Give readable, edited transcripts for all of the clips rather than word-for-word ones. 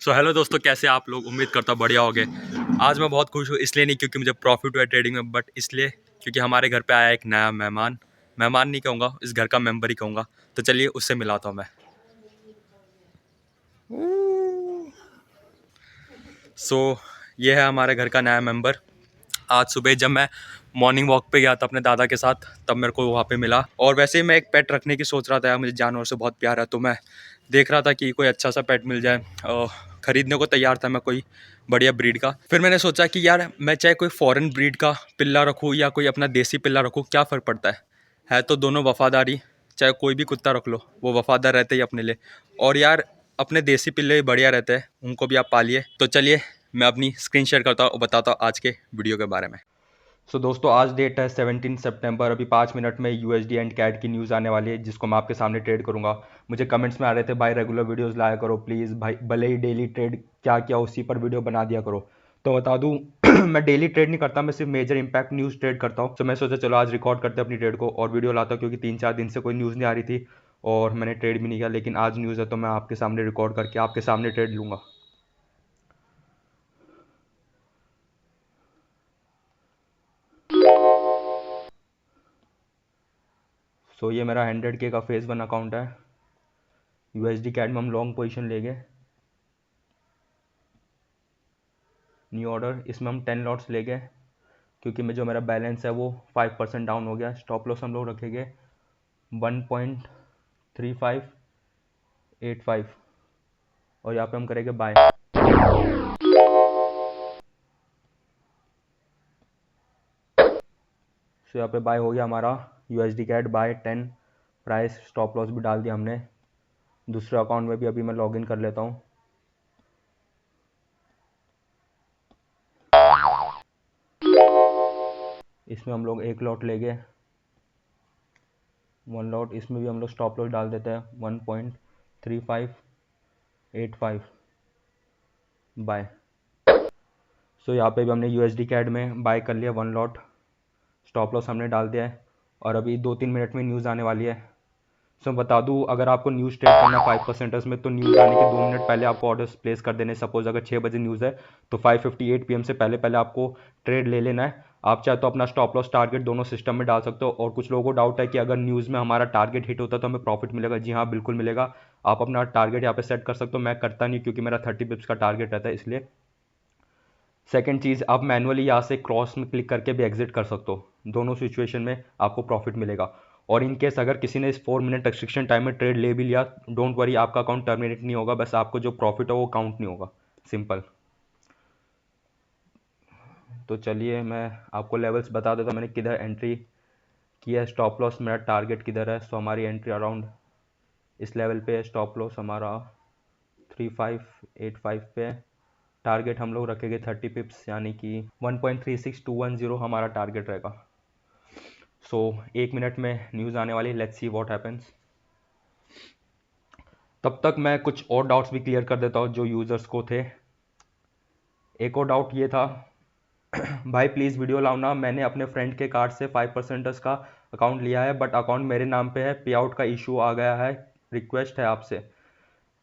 So hello दोस्तों, कैसे आप लोग? उम्मीद करता हूँ बढ़िया होगे। आज मैं बहुत खुश हूँ, इसलिए नहीं क्योंकि मुझे प्रॉफिट हुआ है ट्रेडिंग में, बट इसलिए क्योंकि हमारे घर पे आया एक नया मेहमान। मेहमान नहीं कहूँगा, इस घर का मेंबर ही कहूँगा। तो चलिए उससे मिलाता हूँ मैं। ये है हमारे घर का नया मेंबर। आज सुबह जब मैं मॉर्निंग वॉक पे गया था अपने दादा के साथ, तब मेरे को वहाँ पे मिला। और वैसे ही मैं एक पेट रखने की सोच रहा था यार, मुझे जानवर से बहुत प्यार है। तो मैं देख रहा था कि कोई अच्छा सा पेट मिल जाए। खरीदने को तैयार था मैं कोई बढ़िया ब्रीड का। फिर मैंने सोचा कि यार मैं चाहे कोई फॉरेन ब्रीड का पिल्ला रखूँ या कोई अपना देसी पिल्ला रखूँ, क्या फ़र्क पड़ता है तो दोनों वफादारी। चाहे कोई भी कुत्ता रख लो, वो वफादार रहते ही अपने लिए। और यार अपने देसी पिल्ले बढ़िया रहते हैं, उनको भी आप पालिए। तो चलिए मैं अपनी स्क्रीन शेयर करता हूँ और बताता हूँ आज के वीडियो के बारे में। दोस्तों, आज डेट है 17 सितंबर। अभी 5 मिनट में यूएसडी एंड कैट की न्यूज़ आने वाली है, जिसको मैं आपके सामने ट्रेड करूंगा। मुझे कमेंट्स में आ रहे थे भाई रेगुलर वीडियोस लाया करो प्लीज़ भाई, भले ही डेली ट्रेड क्या क्या उसी पर वीडियो बना दिया करो। तो बता दूं मैं डेली ट्रेड नहीं करता, मैं सिर्फ मेजर इंपैक्ट न्यूज़ ट्रेड करता हूँ। तो मैं सोचा चलो आज रिकॉर्ड करते हैं अपनी ट्रेड को और वीडियो लाता हूँ, क्योंकि 3-4 दिन से कोई न्यूज़ नहीं आ रही थी और मैंने ट्रेड भी नहीं किया। लेकिन आज न्यूज़ है तो मैं आपके सामने रिकॉर्ड करके आपके सामने ट्रेड लूँगा। ये मेरा 100K का फेज 1 अकाउंट है। यूएसडी कैट में हम लॉन्ग पोजीशन ले गए। न्यू ऑर्डर, इसमें हम 10 लॉट्स ले गए, क्योंकि मैं जो मेरा बैलेंस है वो 5% डाउन हो गया। स्टॉप लॉस हम लोग रखेंगे 1.3585 और यहाँ पे हम करेंगे बाय। यहाँ पे बाय हो गया हमारा USD CAD buy 10 price. Stop loss भी डाल दिया हमने। दूसरे अकाउंट में भी अभी मैं लॉगिन कर लेता हूँ। इसमें हम लोग एक लॉट ले गए, 1 लॉट। इसमें भी हम लोग स्टॉप लॉस डाल देते हैं 1.3585 बाय। यहाँ पे भी हमने यूएसडी कैट में बाय कर लिया 1 लॉट। स्टॉप लॉस हमने डाल दिया है और अभी 2-3 मिनट में न्यूज़ आने वाली है। बता दूं, अगर आपको न्यूज़ ट्रेड करना 5%ers में, तो न्यूज़ आने के 2 मिनट पहले आपको ऑर्डर्स प्लेस कर देने। सपोज अगर 6 बजे न्यूज़ है तो 5:58 PM से पहले पहले आपको ट्रेड ले लेना है। आप चाहे तो अपना स्टॉप लॉस टारगेट दोनों सिस्टम में डाल सकते हो। और कुछ लोगों को डाउट है कि अगर न्यूज़ में हमारा टारगेट हिट होता है तो हमें प्रॉफिट मिलेगा। जी हाँ, बिल्कुल मिलेगा। आप अपना टारगेट यहाँ पे सेट कर सकते हो। मैं करता नहीं, क्योंकि मेरा 30 पिप्स का टारगेट रहता है, इसलिए। सेकंड चीज़, आप मैनुअली यहाँ से क्रॉस में क्लिक करके भी एग्जिट कर सकते हो। दोनों सिचुएशन में आपको प्रॉफिट मिलेगा। और इन केस अगर किसी ने इस 4 मिनट रिस्ट्रिक्शन टाइम में ट्रेड ले भी लिया, डोंट वरी, आपका अकाउंट टर्मिनेट नहीं होगा। बस आपको जो प्रॉफिट हो वो काउंट नहीं होगा। सिंपल। तो चलिए मैं आपको लेवल्स बता देता हूँ मैंने किधर एंट्री किया है। स्टॉप लॉस मेरा टारगेट किधर है। हमारी एंट्री अराउंड इस लेवल पे है। स्टॉप लॉस हमारा 3585 पे है। टारगेट हम लोग रखेंगे 30 पिप्स, यानी कि 1.36210 हमारा टारगेट रहेगा। 1 मिनट में न्यूज़ आने वाली, लेट्स सी व्हाट हैपेंस। तब तक मैं कुछ और डाउट्स भी क्लियर कर देता हूँ जो यूज़र्स को थे। एक और डाउट ये था भाई प्लीज़ वीडियो लाओ ना, मैंने अपने फ्रेंड के कार्ड से 5% का अकाउंट लिया है, बट अकाउंट मेरे नाम पे है, पे आउट का इशू आ गया है, रिक्वेस्ट है आपसे।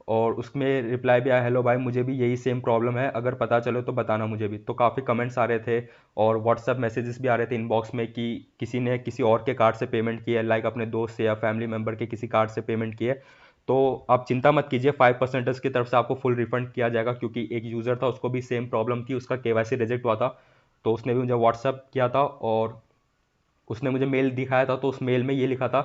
और उसमें रिप्लाई भी आया, हेलो भाई मुझे भी यही सेम प्रॉब्लम है, अगर पता चले तो बताना मुझे भी। तो काफ़ी कमेंट्स आ रहे थे और व्हाट्सएप मैसेजेस भी आ रहे थे इनबॉक्स में कि किसी ने किसी और के कार्ड से पेमेंट की है, लाइक अपने दोस्त से या फैमिली मेम्बर के किसी कार्ड से पेमेंट की है। तो आप चिंता मत कीजिए, 5% की तरफ से आपको फुल रिफंड किया जाएगा। क्योंकि एक यूज़र था, उसको भी सेम प्रॉब्लम थी, उसका केवाईसी रिजेक्ट हुआ था, तो उसने भी मुझे व्हाट्सएप किया था और उसने मुझे मेल दिखाया था। तो उस मेल में ये लिखा था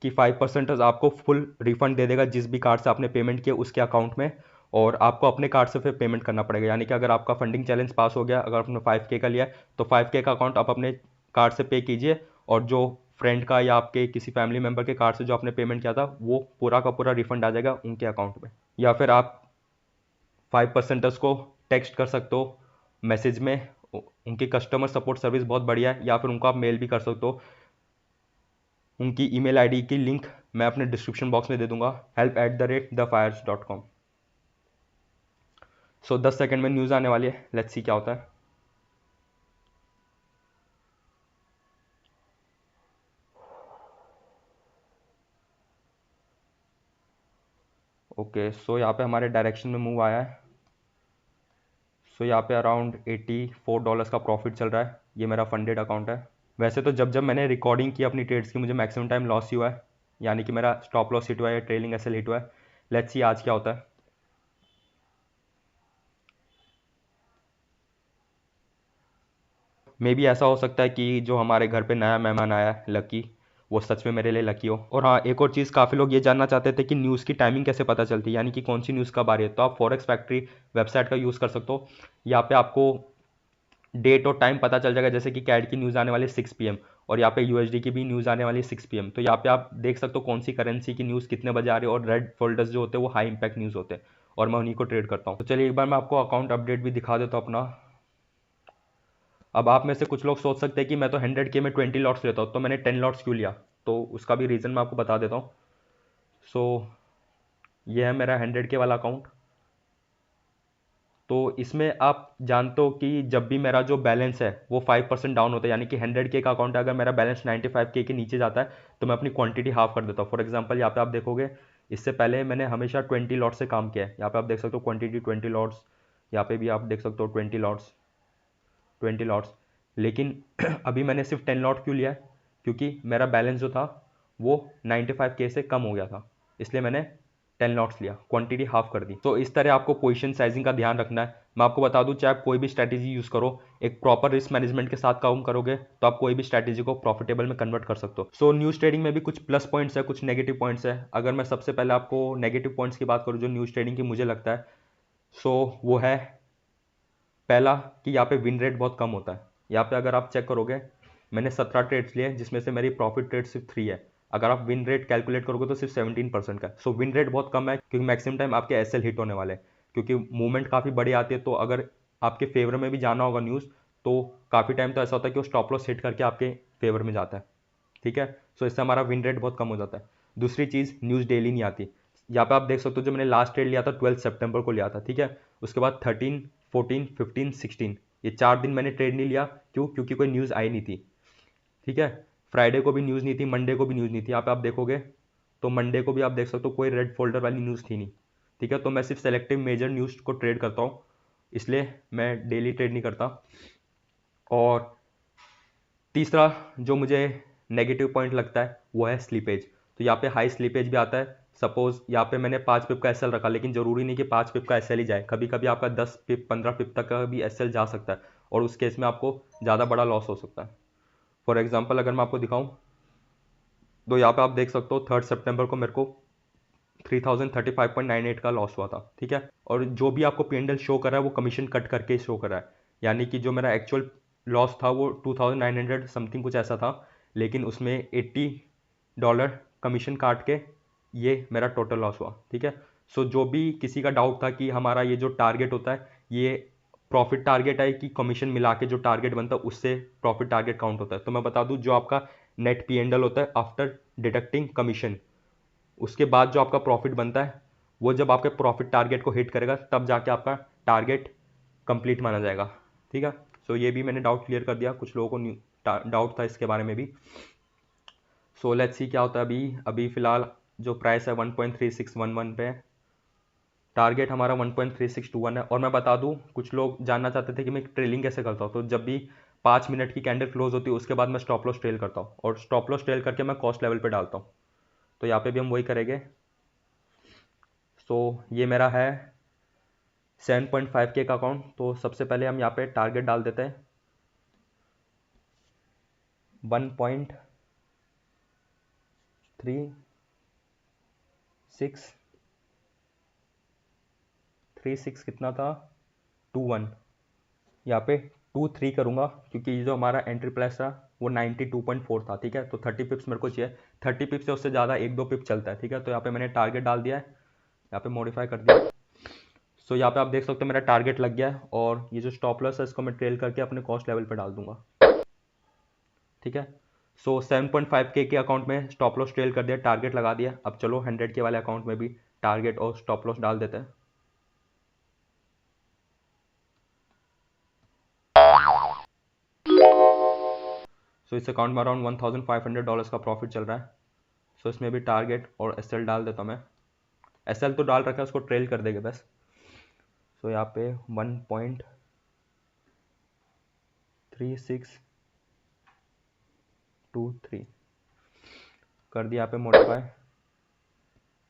कि 5% आपको फुल रिफंड दे देगा जिस भी कार्ड से आपने पेमेंट किया उसके अकाउंट में। और आपको अपने कार्ड से फिर पेमेंट करना पड़ेगा, यानी कि अगर आपका फंडिंग चैलेंज पास हो गया, अगर आपने 5K का लिया तो 5K का अकाउंट आप अपने कार्ड से पे कीजिए, और जो फ्रेंड का या आपके किसी फैमिली मेम्बर के कार्ड से जो आपने पेमेंट किया था वो पूरा का पूरा रिफंड आ जाएगा उनके अकाउंट में। या फिर आप 5% को टेक्स्ट कर सकते हो मैसेज में, उनकी कस्टमर सपोर्ट सर्विस बहुत बढ़िया है। या फिर उनको आप मेल भी कर सकते हो। उनकी ईमेल आईडी की लिंक मैं अपने डिस्क्रिप्शन बॉक्स में दे दूंगा, help@thefires.com। 10 सेकंड में न्यूज़ आने वाली है, लेट्स सी क्या होता है। ओके, यहाँ पे हमारे डायरेक्शन में मूव आया है। सो यहाँ पे अराउंड $84 का प्रॉफिट चल रहा है। ये मेरा फंडेड अकाउंट है। वैसे तो जब जब मैंने रिकॉर्डिंग की अपनी ट्रेड्स की, मुझे मैक्सिमम टाइम लॉस ही हुआ है, यानी कि मेरा स्टॉप लॉस हिट हुआ है या ट्रेलिंग एसएल हिट हुआ है। लेट्स सी आज क्या होता है। मे भी ऐसा हो सकता है कि जो हमारे घर पे नया मेहमान आया है लकी, वो सच में मेरे लिए लकी हो। और हाँ, एक और चीज़, काफ़ी लोग ये जानना चाहते थे कि न्यूज़ की टाइमिंग कैसे पता चलती है, यानी कि कौन सी न्यूज़ कब आ रही है। तो आप फॉरेक्स फैक्ट्री वेबसाइट का यूज़ कर सकते हो। यहाँ पे आपको डेट और टाइम पता चल जाएगा, जैसे कि कैड की न्यूज़ आने वाली है 6 PM, और यहाँ पे यूएसडी की भी न्यूज़ आने वाली है 6 PM। तो यहाँ पे आप देख सकते हो कौन सी करेंसी की न्यूज़ कितने बजे आ रही है, और रेड फोल्डर्स जो होते हैं वो हाई इंपैक्ट न्यूज़ होते हैं, और मैं उन्हीं को ट्रेड करता हूँ। तो चलिए एक बार मैं आपको अकाउंट अपडेट भी दिखा देता हूँ अपना। अब आप में से कुछ लोग सोच सकते हैं कि मैं तो 100K में 20 लॉट्स लेता हूँ, तो मैंने 10 लॉट्स क्यों लिया। तो उसका भी रीज़न मैं आपको बता देता हूँ। सो ये है मेरा 100K वाला अकाउंट। तो इसमें आप जानते हो कि जब भी मेरा जो बैलेंस है वो 5% डाउन होता है, यानी कि 100K का अकाउंट है, अगर मेरा बैलेंस 95K के नीचे जाता है तो मैं अपनी क्वांटिटी हाफ कर देता हूँ। फॉर एग्जांपल यहाँ पे आप देखोगे, इससे पहले मैंने हमेशा 20 लॉट से काम किया है। यहाँ पे आप देख सकते हो क्वांटिटी 20 लॉट्स, यहाँ पे भी आप देख सकते हो 20 लॉट्स। लेकिन अभी मैंने सिर्फ 10 लॉट क्यों लिया है, क्योंकि मेरा बैलेंस जो था वो 95K से कम हो गया था, इसलिए मैंने 10 लॉट्स लिया, क्वांटिटी हाफ कर दी। तो इस तरह आपको पोजीशन साइजिंग का ध्यान रखना है। मैं आपको बता दूं, चाहे आप कोई भी स्ट्रैटेजी यूज़ करो, एक प्रॉपर रिस्क मैनेजमेंट के साथ काम करोगे तो आप कोई भी स्ट्रैटेजी को प्रॉफिटेबल में कन्वर्ट कर सकते हो। सो न्यूज़ ट्रेडिंग में भी कुछ प्लस पॉइंट्स है, कुछ नेगेटिव पॉइंट्स है। अगर मैं सबसे पहले आपको नेगेटिव पॉइंट्स की बात करूँ जो न्यूज़ ट्रेडिंग की मुझे लगता है, सो वो है पहला कि यहाँ पे विन रेट बहुत कम होता है। यहाँ पे अगर आप चेक करोगे, मैंने 17 ट्रेड्स लिए जिसमें से मेरी प्रॉफिट रेट सिर्फ 3 है। अगर आप विन रेट कैलकुलेट करोगे तो सिर्फ 17% का है। सो विन रेट बहुत कम है, क्योंकि मैक्सिमम टाइम आपके एसएल हिट होने वाले हैं, क्योंकि मूवमेंट काफ़ी बड़ी आती है। तो अगर आपके फेवर में भी जाना होगा न्यूज़, तो काफ़ी टाइम तो ऐसा होता है कि वो स्टॉप लॉस हिट करके आपके फेवर में जाता है। ठीक है, सो इससे हमारा विन रेट बहुत कम हो जाता है। दूसरी चीज़, न्यूज़ डेली नहीं आती। यहाँ पे आप देख सकते हो, जो मैंने लास्ट ट्रेड लिया था 12 सितंबर को लिया था, ठीक है। उसके बाद 13, 14, 15, 16, ये 4 दिन मैंने ट्रेड नहीं लिया। क्यों? क्योंकि कोई न्यूज़ आई नहीं थी। ठीक है, फ्राइडे को भी न्यूज़ नहीं थी, मंडे को भी न्यूज़ नहीं थी। यहाँ पे आप देखोगे तो मंडे को भी आप देख सकते हो कोई रेड फोल्डर वाली न्यूज़ थी नहीं। ठीक है, तो मैं सिर्फ सेलेक्टिव मेजर न्यूज़ को ट्रेड करता हूँ, इसलिए मैं डेली ट्रेड नहीं करता। और तीसरा जो मुझे नेगेटिव पॉइंट लगता है वो है स्लीपेज। तो यहाँ पे हाई स्लीपेज भी आता है। सपोज यहाँ पे मैंने 5 पिप का एसएल रखा, लेकिन जरूरी नहीं कि 5 पिप का एसएल ही जाए, कभी कभी आपका 10 पिप 15 पिप तक का भी एसएल जा सकता है, और उस केस में आपको ज़्यादा बड़ा लॉस हो सकता है। फॉर एग्जाम्पल अगर मैं आपको दिखाऊं, तो यहाँ पे आप देख सकते हो 3 सितंबर को मेरे को 3035.98 का लॉस हुआ था। ठीक है, और जो भी आपको P&L शो कर रहा है वो कमीशन कट करके शो कर रहा है, यानी कि जो मेरा एक्चुअल लॉस था वो 2900 समथिंग कुछ ऐसा था, लेकिन उसमें $80 कमीशन काट के ये मेरा टोटल लॉस हुआ। ठीक है, सो जो भी किसी का डाउट था कि हमारा ये जो टारगेट होता है ये प्रॉफिट टारगेट है कि कमीशन मिला के जो टारगेट बनता है उससे प्रॉफिट टारगेट काउंट होता है, तो मैं बता दूं, जो आपका नेट P&L होता है आफ्टर डिडक्टिंग कमीशन, उसके बाद जो आपका प्रॉफिट बनता है वो जब आपके प्रॉफिट टारगेट को हिट करेगा तब जाके आपका टारगेट कंप्लीट माना जाएगा। ठीक है, सो ये भी मैंने डाउट क्लियर कर दिया, कुछ लोगों को डाउट था इसके बारे में भी। सो लेट्स सी क्या होता है। अभी अभी फिलहाल जो प्राइस है 1.3611 पे, टारगेट हमारा 1.3621 है। और मैं बता दूं, कुछ लोग जानना चाहते थे कि मैं ट्रेलिंग कैसे करता हूँ। तो जब भी 5 मिनट की कैंडल क्लोज होती है उसके बाद मैं स्टॉप लॉस ट्रेल करता हूँ, और स्टॉप लॉस ट्रेल करके मैं कॉस्ट लेवल पे डालता हूँ। तो यहाँ पे भी हम वही करेंगे। सो ये मेरा है 7.5K का अकाउंट। तो सबसे पहले हम यहाँ पे टारगेट डाल देते हैं 1.3636 कितना था, 21। यहाँ पे 23 करूँगा, क्योंकि ये जो हमारा एंट्री प्राइस था वो 92.4 था। ठीक है, तो 30 पिप्स मेरे को चाहिए। 30 पिप्स से उससे ज़्यादा 1-2 पिप चलता है। ठीक है, तो यहाँ पे मैंने टारगेट डाल दिया है, यहाँ पे मॉडिफाई कर दिया। सो यहाँ पे आप देख सकते हो मेरा टारगेट लग गया है, और ये जो स्टॉप लॉस है इसको मैं ट्रेल करके अपने कॉस्ट लेवल पे डाल दूंगा। ठीक है, सो 7.5K के अकाउंट में स्टॉप लॉस ट्रेल कर दिया, टारगेट लगा दिया। अब चलो 100K वाले अकाउंट में भी टारगेट और स्टॉप लॉस डाल देते हैं। सो इस अकाउंट में अराउंड $1500 का प्रॉफिट चल रहा है। सो इसमें भी टारगेट और एसएल डाल देता हूँ मैं। एसएल तो डाल रखा है, उसको ट्रेल कर देंगे बस। सो यहाँ पे 1. 3623 कर दिया यहाँ पे मॉडिफाई।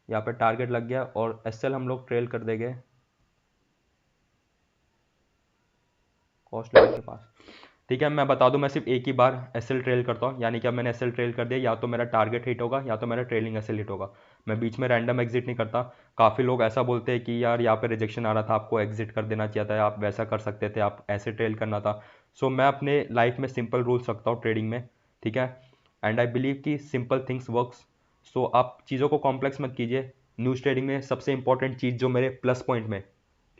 यहाँ पे टारगेट लग गया और एसएल हम लोग ट्रेल कर देंगे कॉस्ट लेवल के पास। ठीक है, मैं बता दूं मैं सिर्फ एक ही बार एसएल ट्रेल करता हूँ, यानी कि अब मैंने एसएल ट्रेल कर दिया, या तो मेरा टारगेट हिट होगा या तो मेरा ट्रेलिंग एसएल हिट होगा। मैं बीच में रैंडम एग्जिट नहीं करता। काफ़ी लोग ऐसा बोलते हैं कि यार यहाँ पे रिजेक्शन आ रहा था, आपको एग्जिट कर देना चाहिए था, आप वैसा कर सकते थे, आप ऐसे ट्रेल करना था। सो मैं अपने लाइफ में सिंपल रूल्स रखता हूँ ट्रेडिंग में, ठीक है, एंड आई बिलीव कि सिंपल थिंग्स वर्क्स। सो आप चीज़ों को कॉम्प्लेक्स मत कीजिए। न्यूज़ ट्रेडिंग में सबसे इंपॉर्टेंट चीज़ जो मेरे प्लस पॉइंट में,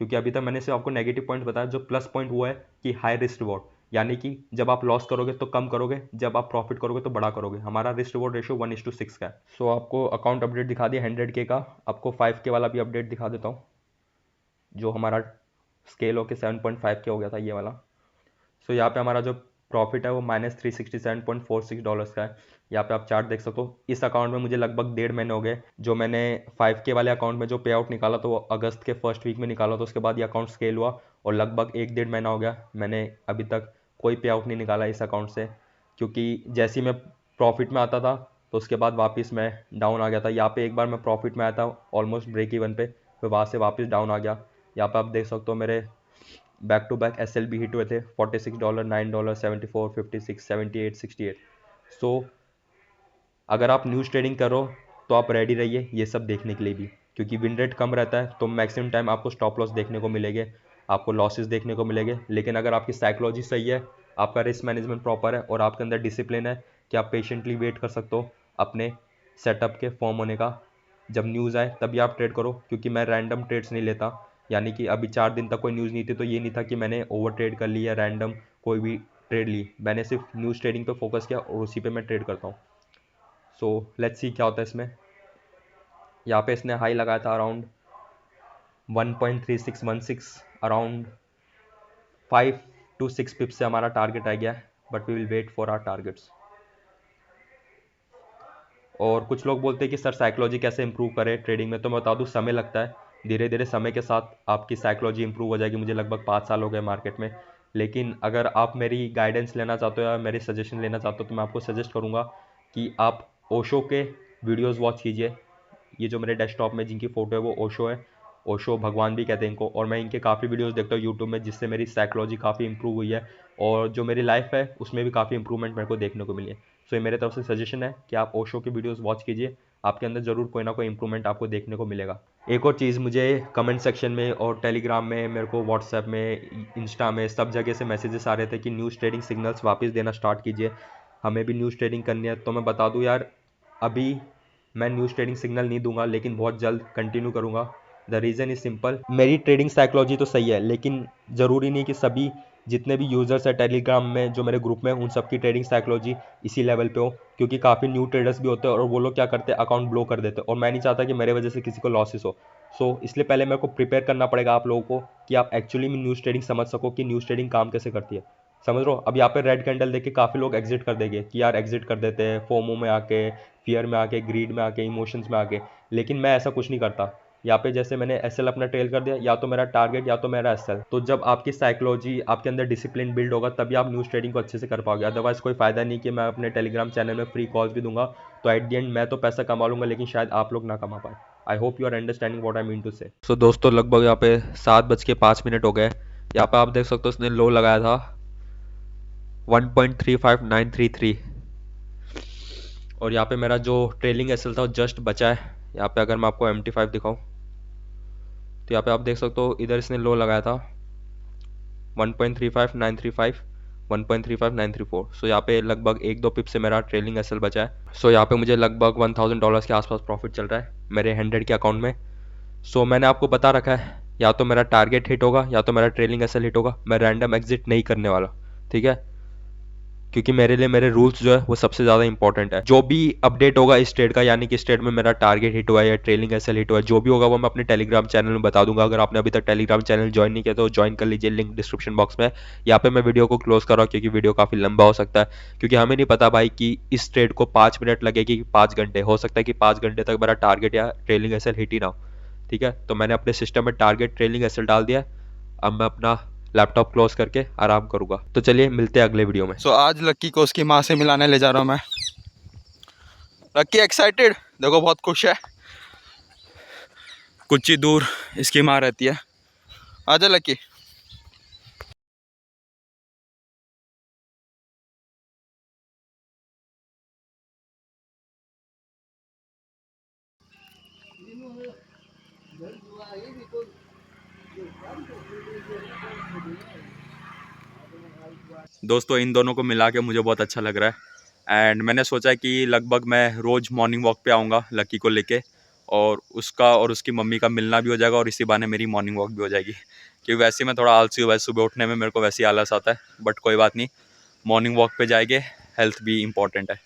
क्योंकि अभी तक मैंने सिर्फ आपको नेगेटिव पॉइंट बताया, जो प्लस पॉइंट वो है कि हाई रिस्क रिवॉर्ड, यानी कि जब आप लॉस करोगे तो कम करोगे, जब आप प्रॉफिट करोगे तो बड़ा करोगे। हमारा रिस्क रिवॉर्ड रेशियो 1:6 का है। सो आपको अकाउंट अपडेट दिखा दिया 100K का, आपको 5K वाला भी अपडेट दिखा देता हूँ, जो हमारा स्केल होकर 7.5K हो गया था ये वाला। सो यहाँ पे हमारा जो प्रॉफिट है वो -$367.46 का है। यहाँ पे आप चार्ट देख सकते हो। इस अकाउंट में मुझे लगभग 1.5 महीने हो गए। जो मैंने 5K वाले अकाउंट में जो पे आउट निकाला तो वो अगस्त के फर्स्ट वीक में निकाला, तो उसके बाद ये अकाउंट स्केल हुआ और लगभग 1-1.5 महीना हो गया मैंने अभी तक कोई पे आउट नहीं निकाला इस अकाउंट से, क्योंकि जैसे ही मैं प्रॉफिट में आता था तो उसके बाद वापस मैं डाउन आ गया था। यहाँ पे एक बार मैं प्रॉफिट में आया था ऑलमोस्ट ब्रेक इवन पे, फिर वहाँ से वापस डाउन आ गया। यहाँ पे आप देख सकते हो मेरे बैक टू बैक एसएल भी हिट हुए थे, $46, $9, 74, 56, 78, 68। सो अगर आप न्यूज़ ट्रेडिंग करो तो आप रेडी रहिए ये सब देखने के लिए भी, क्योंकि विन रेट कम रहता है तो मैक्सिमम टाइम आपको स्टॉप लॉस देखने को मिलेंगे, आपको लॉसेस देखने को मिलेंगे। लेकिन अगर आपकी साइकोलॉजी सही है, आपका रिस्क मैनेजमेंट प्रॉपर है और आपके अंदर डिसिप्लिन है कि आप पेशेंटली वेट कर सकते हो अपने सेटअप के फॉर्म होने का, जब न्यूज़ आए तभी आप ट्रेड करो। क्योंकि मैं रैंडम ट्रेड्स नहीं लेता, यानी कि अभी 4 दिन तक कोई न्यूज़ नहीं थी तो ये नहीं था कि मैंने ओवर ट्रेड कर ली या रैंडम कोई भी ट्रेड ली। मैंने सिर्फ न्यूज़ ट्रेडिंग पे फोकस किया और उसी पे मैं ट्रेड करता हूँ। सो लेट्स सी क्या होता है इसमें। यहाँ पे इसने हाई लगाया था अराउंड 1.3616, अराउंड 5 to 6 पिप्स से हमारा टारगेट आ गया है, but we will wait for our targets. और कुछ लोग बोलते हैं कि सर साइकोलॉजी कैसे इंप्रूव करें ट्रेडिंग में, तो मैं बता दूं समय लगता है। धीरे धीरे समय के साथ आपकी साइकोलॉजी इंप्रूव हो जाएगी। मुझे लगभग 5 साल हो गए मार्केट में। लेकिन अगर आप मेरी गाइडेंस लेना चाहते हो या मेरी सजेशन लेना चाहते हो तो मैं आपको सजेस्ट करूँगा कि आप ओशो के वीडियोज़ वॉच कीजिए। ये जो मेरे डेस्कटॉप में जिनकी फ़ोटो है वो ओशो है, ओशो भगवान भी कहते हैं इनको। और मैं इनके काफ़ी वीडियोज़ देखता हूँ यूट्यूब में, जिससे मेरी साइकोलॉजी काफ़ी इंप्रूव हुई है और जो मेरी लाइफ है उसमें भी काफ़ी इंप्रूवमेंट मेरे को देखने को मिली है। सो ये मेरे तरफ से सजेशन है कि आप ओशो की वीडियोस वॉच कीजिए, आपके अंदर ज़रूर कोई ना कोई इंप्रूवमेंट आपको देखने को मिलेगा। एक और चीज़, मुझे कमेंट सेक्शन में और टेलीग्राम में, मेरे को व्हाट्सएप में, इंस्टा में, सब जगह से मैसेजेस आ रहे थे कि न्यूज़ ट्रेडिंग सिग्नल्स वापस देना स्टार्ट कीजिए, हमें भी न्यूज़ ट्रेडिंग करनी है। तो मैं बता दूं यार, अभी मैं न्यूज़ ट्रेडिंग सिग्नल नहीं दूंगा, लेकिन बहुत जल्द कंटिन्यू करूंगा। द रीज़न इज़ सिंपल, मेरी ट्रेडिंग साइकोलॉजी तो सही है, लेकिन ज़रूरी नहीं कि सभी जितने भी यूज़र्स है टेलीग्राम में जो मेरे ग्रुप में, उन सबकी ट्रेडिंग साइकोलॉजी इसी लेवल पे हो। क्योंकि काफ़ी न्यू ट्रेडर्स भी होते हैं और वो लोग क्या करते हैं, अकाउंट ब्लॉक कर देते हैं, और मैं नहीं चाहता कि मेरे वजह से किसी को लॉसेस हो। सो इसलिए पहले मेरे को प्रिपेयर करना पड़ेगा आप लोगों को कि आप एक्चुअली में न्यूज़ ट्रेडिंग समझ सको कि न्यूज़ ट्रेडिंग काम कैसे करती है। समझ रहे हो? अब यहाँ पे रेड कैंडल देख के काफ़ी लोग एग्जिट कर देंगे कि यार एग्जिट कर देते हैं फोमो में आके, फियर में आके, ग्रीड में आके, इमोशंस में आके। लेकिन मैं ऐसा कुछ नहीं करता। यहाँ पे जैसे मैंने एसएल अपना ट्रेल कर दिया, या तो मेरा टारगेट या तो मेरा एसएल। तो जब आपकी साइकोलॉजी, आपके अंदर डिसिप्लिन बिल्ड होगा, तभी आप न्यूज़ ट्रेडिंग को अच्छे से कर पाओगे। अदरवाइज कोई फायदा नहीं कि मैं अपने टेलीग्राम चैनल में फ्री कॉल्स भी दूंगा, तो एट दी एंड मैं तो पैसा कमा लूंगा लेकिन शायद आप लोग ना कमा पाए। I hope you are understanding what I mean to say. So दोस्तों, लगभग यहाँ पे 7:05 हो गए। यहाँ पे आप देख सकते हो उसने लो लगाया था 1.35933, और यहाँ पे मेरा जो ट्रेलिंग एसएल था वो जस्ट बचा है। यहाँ पे अगर मैं आपको MT5 दिखाऊं तो यहाँ पे आप देख सकते हो इधर इसने लो लगाया था 1.35935, 1.35934। सो यहाँ पे लगभग 1-2 पिप से मेरा ट्रेलिंग एसएल बचा है। सो यहाँ पे मुझे लगभग $1000 के आसपास प्रॉफिट चल रहा है मेरे 100 के अकाउंट में। सो मैंने आपको बता रखा है, या तो मेरा टारगेट हिट होगा या तो मेरा ट्रेलिंग एसएल हिट होगा। मैं रैंडम एग्जिट नहीं करने वाला, ठीक है, क्योंकि मेरे लिए मेरे रूल्स जो है वो सबसे ज़्यादा इंपॉर्टेंट है। जो भी अपडेट होगा इस ट्रेड का, यानी कि इस ट्रेड में मेरा टारगेट हिट हुआ है या ट्रेलिंग एसएल हिट हुआ है, जो भी होगा वो मैं अपने टेलीग्राम चैनल में बता दूंगा। अगर आपने अभी तक टेलीग्राम चैनल ज्वाइन नहीं किया तो ज्वाइन कर लीजिए, लिंक डिस्क्रिप्शन बॉक्स में। यहाँ पे मैं वीडियो को क्लोज कर रहा हूँ क्योंकि वीडियो काफ़ी लंबा हो सकता है, क्योंकि हमें नहीं पता भाई कि इस ट्रेड को 5 मिनट लगेगी कि 5 घंटे। हो सकता है कि 5 घंटे तक मेरा टारगेट या ट्रेलिंग एसएल हिट ही ना हो, ठीक है। तो मैंने अपने सिस्टम में टारगेट ट्रेलिंग एसएल डाल दिया। अब मैं अपना लैपटॉप क्लोज करके आराम करूँगा। तो चलिए मिलते हैं अगले वीडियो में। सो आज लक्की को उसकी माँ से मिलाने ले जा रहा हूँ मैं। लक्की एक्साइटेड, देखो बहुत खुश है। कुछ ही दूर इसकी माँ रहती है। आजा लक्की। दोस्तों इन दोनों को मिला के मुझे बहुत अच्छा लग रहा है एंड मैंने सोचा कि लगभग मैं रोज़ मॉर्निंग वॉक पे आऊँगा लक्की को लेके, और उसका और उसकी मम्मी का मिलना भी हो जाएगा और इसी बहाने मेरी मॉर्निंग वॉक भी हो जाएगी। क्योंकि वैसे ही मैं थोड़ा आलसी हूँ, वैसे सुबह उठने में मेरे को वैसे ही आलस आता है, बट कोई बात नहीं, मॉर्निंग वॉक पे जाएंगे, हेल्थ भी इंपॉर्टेंट है।